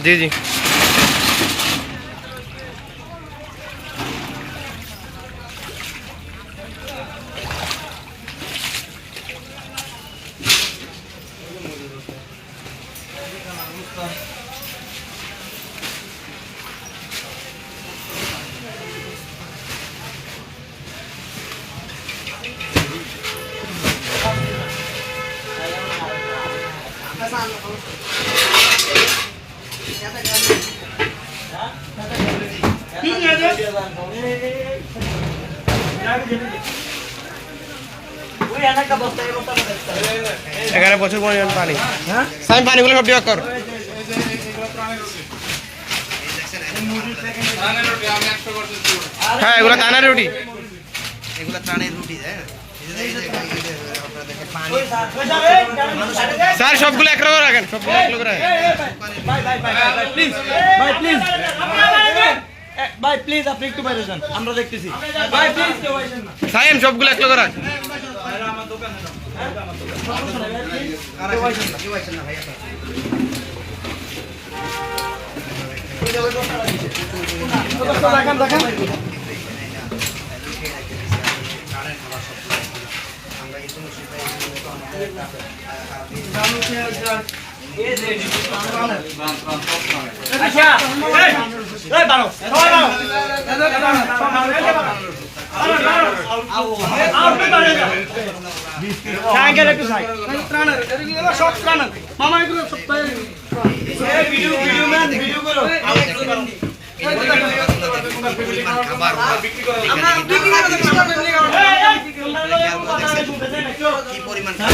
জি জি এখানে প্রচুর পরিমাণ পানি। সাইম পানিগুলো সব বিভাগ কর। হ্যাঁ এগুলো দানার রুটি, এগুলা ত্রাণের রুটি। স্যার সবগুলো এক রকম রাখেন, সবগুলো এক রকম রাখেন। ভাই প্লিজ আপনি একটু বাইরে যান, আমরা দেখতেছি। ভাই প্লিজ কেউ আসেন না। সাইম সবগুলো এক রকম রাখ। আমার দোকানে যান। কেউ আসেন না ভাই। মামা এগুলো সব ভিডিও ম্যান ভিডিও করো। কি পরিমাণ খাবার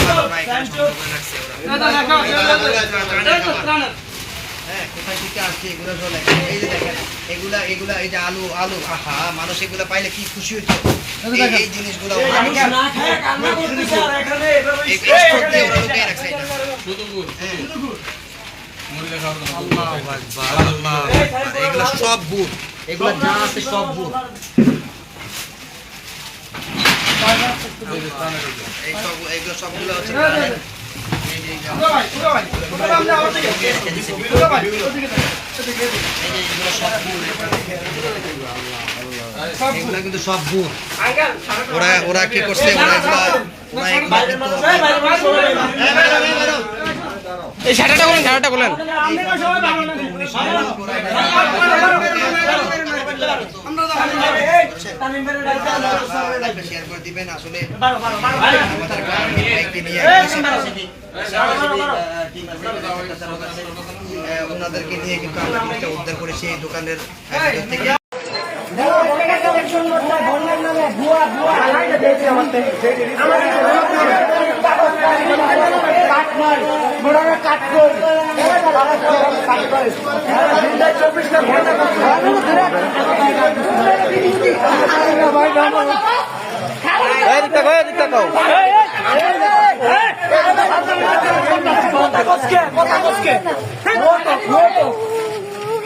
কোথায় থেকে আসছে এগুলো চলে। এই যে দেখেন এগুলা এগুলা এই যে আলু আলু আহা মানুষ এগুলা পাইলে কি খুশি হইতো। এই জিনিসগুলো এগুলো সব বুট, এগুলো যা আছে সব বুট। এইগুলো সবগুলো হচ্ছে এগুলা কিন্তু সব বুট। ওরা ওরা কি করছে, এই শাটাটা বলেন, শাটাটা বলেন। শেয়ার করে দিবেন। আসলে ওনাদেরকে নিয়ে কিন্তু আমরা উদ্ধার করেছি এই দোকানের থেকে।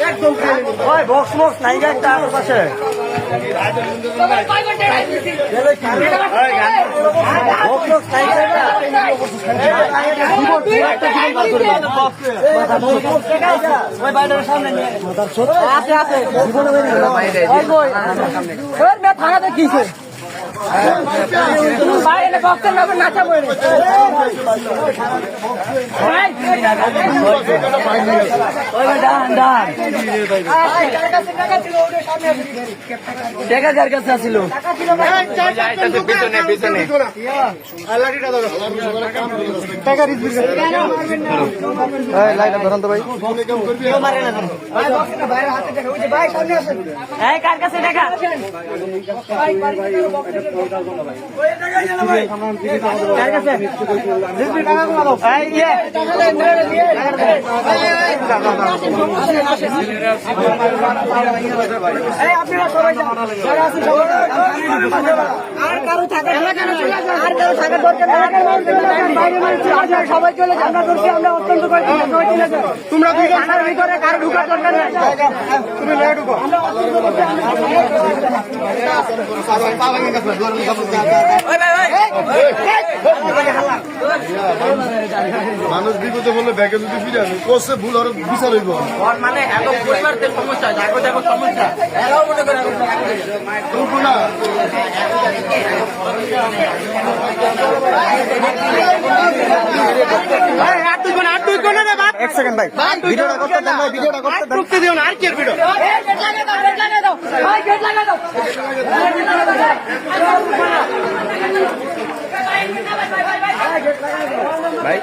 একদম বক্স বক্স নাই একটা পাশে থানাতে কিছে নাচা বলে টাকা যার কাছে ছিল লাইটা ধরুন তো ভাই, কার কাছে টাকা সবাই চলে আমরা করছি, আমরা অত্যন্ত তোমরা ভিতরে কারো ঢুকার দরকার নেই, তুমি ঢুকো। আমরা মানুষ বিপদে বললে ব্যাগে যদি ফিরে আসে কোর্সে ভুল আর বিচার হইব মানে এত পরিবারদের সমস্যা জাগো জাগো সমস্যা এরাও মনে করে করবো না এক সেকেন্ড ভাই ভিডিওটা করতে দেন ভাই ভিডিওটা করতে দেন ঢুকতে দিও না আর কি এর ভিডিও ভাই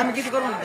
আমি কিছু করবো না